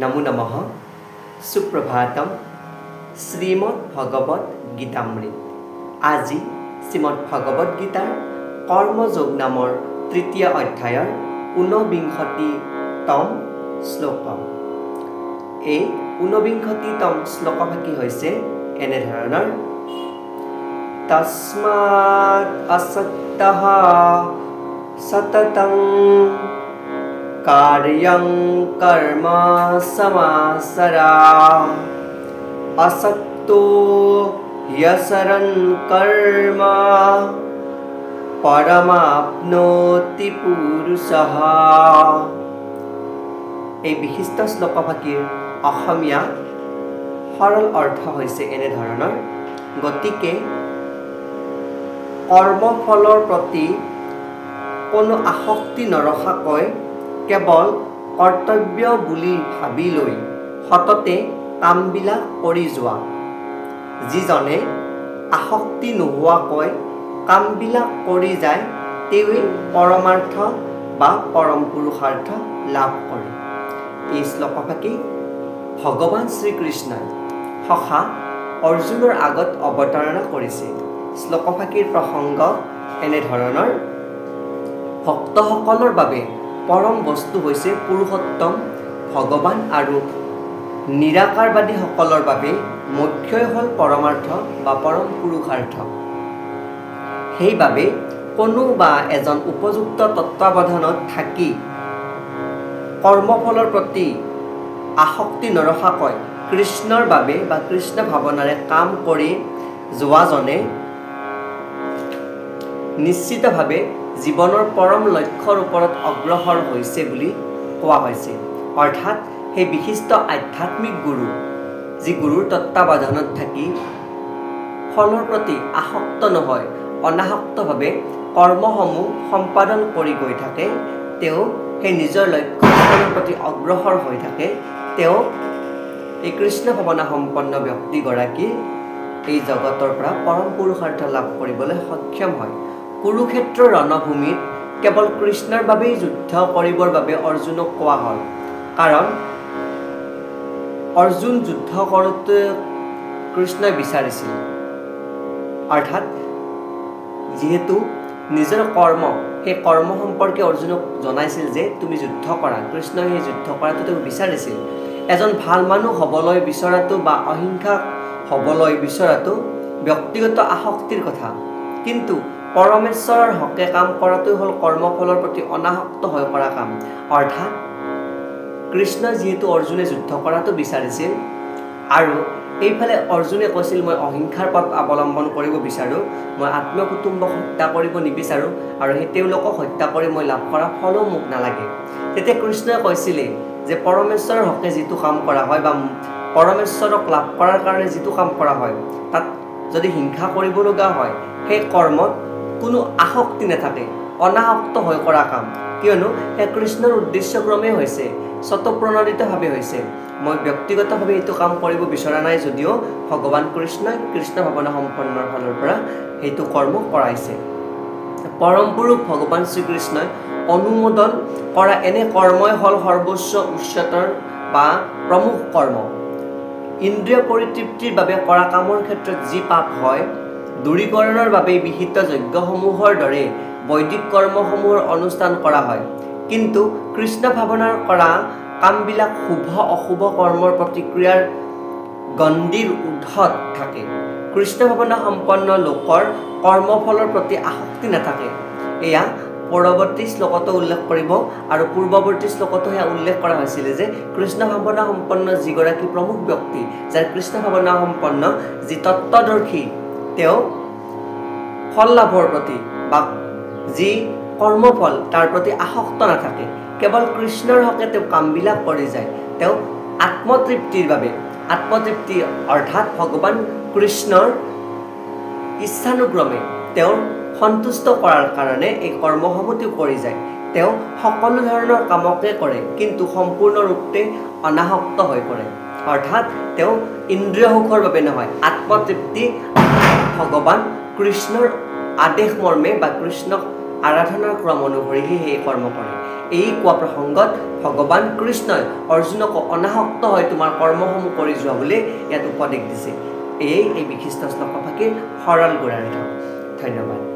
नमो नमः सुप्रभातम श्रीमद् भगवत गीतामृत আজি শ্ৰীমদ্ ভগৱত গীতাৰ কৰ্মযোগ নামৰ তৃতীয় অধ্যায়ৰ 49তম শ্লোক। এই 49তম শ্লোকভাগী হৈছে এনেধৰণৰ তস্মাৎ আসক্তঃ সততং कार्यं कर्म समासरा असक्तो यशरन् कर्म परमाप्नोति पुरुषः। এই বিশিষ্ট শ্লোকভাগীৰ অসমীয়া সৰল অৰ্থ হৈছে এনেধৰণৰ গতিকে কৰ্মফলৰ প্ৰতি কোনো আসক্তি নৰখাকৈ কেৱল কৰ্তব্য বুলি ভাবি লৈ সততে কামবিলাক কৰি যোৱা যিজনে আসক্তি নোহোৱাকৈ কামবিলাক কৰি যায় তেৱেই পৰমাৰ্থ বা পৰম পুৰুষাৰ্থ লাভ কৰে। এই শ্লোকভাগী ভগৱান শ্ৰীকৃষ্ণই সখা অৰ্জুনৰ আগত অৱতাৰণা কৰিছে। শ্লোকভাগীৰ প্ৰসংগ এনেধৰণৰ ভক্তসকলৰ বাবে পৰম বস্তু হৈছে পুৰুষোত্তম ভগৱান আৰু নিৰাকাৰবাদীসকলৰ বাবে মুখ্যই হ'ল পৰমাৰ্থ বা পৰম পুৰুষাৰ্থ। সেইবাবে কোনো বা এজন উপযুক্ত তত্ত্বাৱধানত থাকি কৰ্মফলৰ প্ৰতি আসক্তি নৰখাকৈ কৃষ্ণৰ বাবে বা কৃষ্ণ ভাৱনাৰে কাম কৰি যোৱাজনে নিশ্চিতভাৱে জীৱনৰ পৰম লক্ষ্যৰ ওপৰত অগ্ৰসৰ হৈছে বুলি কোৱা হৈছে। অৰ্থাৎ সেই বিশিষ্ট আধ্যাত্মিক গুৰু যি গুৰুৰ তত্ত্বাৱধানত থাকি ফলৰ প্ৰতি আসক্ত নহয় অনাসক্তভাৱে কৰ্মসমূহ সম্পাদন কৰি গৈ থাকে, তেওঁ সেই নিজৰ লক্ষ্যৰ প্ৰতি অগ্ৰসৰ হৈ থাকে, তেওঁ এই কৃষ্ণ ভাৱনা সম্পন্ন ব্যক্তিগৰাকী এই জগতৰ পৰা পৰম পুৰুষাৰ্থ লাভ কৰিবলৈ সক্ষম হয়। কুৰুক্ষেত্ৰৰ ৰণভূমিত কেৱল কৃষ্ণৰ বাবেই যুদ্ধ কৰিবৰ বাবে অৰ্জুনক কোৱা হ'ল, কাৰণ অৰ্জুন যুদ্ধ কৰোঁতে কৃষ্ণই বিচাৰিছিল। অৰ্থাৎ যিহেতু নিজৰ কৰ্ম সেই কৰ্ম সম্পৰ্কে অৰ্জুনক জনাইছিল যে তুমি যুদ্ধ কৰা, কৃষ্ণই সেই যুদ্ধ কৰাটো তেওঁ বিচাৰিছিল। এজন ভাল মানুহ হ'বলৈ বিচৰাটো বা অহিংসা হ'বলৈ বিচৰাটো ব্যক্তিগত আসক্তিৰ কথা, কিন্তু পৰমেশ্বৰৰ হকে কাম কৰাটো হ'ল কৰ্মফলৰ প্ৰতি অনাসক্ত হৈ কৰা কাম। অৰ্থাৎ কৃষ্ণই যিহেতু অৰ্জুনে যুদ্ধ কৰাটো বিচাৰিছিল আৰু এইফালে অৰ্জুনে কৈছিল মই অহিংসাৰ পথ অৱলম্বন কৰিব বিচাৰোঁ, মই আত্মকুটুম্বক হত্যা কৰিব নিবিচাৰোঁ আৰু সেই তেওঁলোকক হত্যা কৰি মই লাভ কৰা ফলো মোক নালাগে। তেতিয়া কৃষ্ণই কৈছিলে যে পৰমেশ্বৰৰ হকে যিটো কাম কৰা হয় বা পৰমেশ্বৰক লাভ কৰাৰ কাৰণে যিটো কাম কৰা হয় তাত যদি হিংসা কৰিব লগা হয় সেই কৰ্মত কোনো আসক্তি নাথাকে, অনাসক্ত হৈ কৰা কাম, কিয়নো সেই কৃষ্ণৰ উদ্দেশ্যক্ৰমে হৈছে স্বতঃপ্ৰণোদিতভাৱে হৈছে। মই ব্যক্তিগতভাৱে এইটো কাম কৰিব বিচৰা নাই যদিও ভগৱান কৃষ্ণই কৃষ্ণ ভাৱনা সম্পন্নৰ ফালৰ পৰা সেইটো কৰ্ম কৰাইছে। পৰম পুৰুষ ভগৱান শ্ৰীকৃষ্ণই অনুমোদন কৰা এনে কৰ্মই হ'ল সৰ্বোচ্চ উচ্চতৰ বা প্ৰমুখ কৰ্ম। ইন্দ্ৰিয় পৰিতৃপ্তিৰ বাবে কৰা কামৰ ক্ষেত্ৰত যি পাপ হয় দূৰীকৰণৰ বাবে বিহিত যজ্ঞসমূহৰ দৰে বৈদিক কৰ্মসমূহৰ অনুষ্ঠান কৰা হয়, কিন্তু কৃষ্ণ ভাৱনাৰ কৰা কামবিলাক শুভ অশুভ কৰ্মৰ প্ৰতিক্ৰিয়াৰ গণ্ডিৰ ঊৰ্ধত থাকে। কৃষ্ণ ভাৱনা সম্পন্ন লোকৰ কৰ্মফলৰ প্ৰতি আসক্তি নাথাকে। এয়া পৰৱৰ্তী শ্লোকতো উল্লেখ কৰিব আৰু পূৰ্বৱৰ্তী শ্লোকতো সেয়া উল্লেখ কৰা হৈছিলে যে কৃষ্ণ ভাৱনা সম্পন্ন যিগৰাকী প্ৰমুখ ব্যক্তি, যাৰ কৃষ্ণ ভাৱনা সম্পন্ন যি তত্ত্বদৰ্শী, তেওঁ ফল লাভৰ প্ৰতি বা যি কৰ্মফল তাৰ প্ৰতি আসক্ত নাথাকে, কেৱল কৃষ্ণৰ হকে তেওঁ কামবিলাক কৰি যায়। তেওঁ আত্মতৃপ্তিৰ বাবে, আত্মতৃপ্তি অৰ্থাৎ ভগৱান কৃষ্ণৰ ইচ্ছানুক্ৰমে তেওঁৰ সন্তুষ্ট কৰাৰ কাৰণে এই কৰ্মসমূহ তেওঁ কৰি যায়। তেওঁ সকলো ধৰণৰ কামকে কৰে কিন্তু সম্পূৰ্ণৰূপে অনাসক্ত হৈ পৰে। অৰ্থাৎ তেওঁ ইন্দ্ৰিয় সুখৰ বাবে নহয়, আত্মতৃপ্তি ভগৱান কৃষ্ণৰ আদেশ মৰ্মে বা কৃষ্ণক আৰাধনাৰ ক্ৰম অনুসৰিহে সেই কৰ্ম কৰে। এই কোৱা প্ৰসংগত ভগৱান কৃষ্ণই অৰ্জুনক অনাসক্ত হৈ তোমাৰ কৰ্মসমূহ কৰি যোৱা বুলি ইয়াত উপদেশ দিছে। এই বিশিষ্ট শ্লোকভাষীৰ সৰল গুণাৰ্থ। ধন্যবাদ।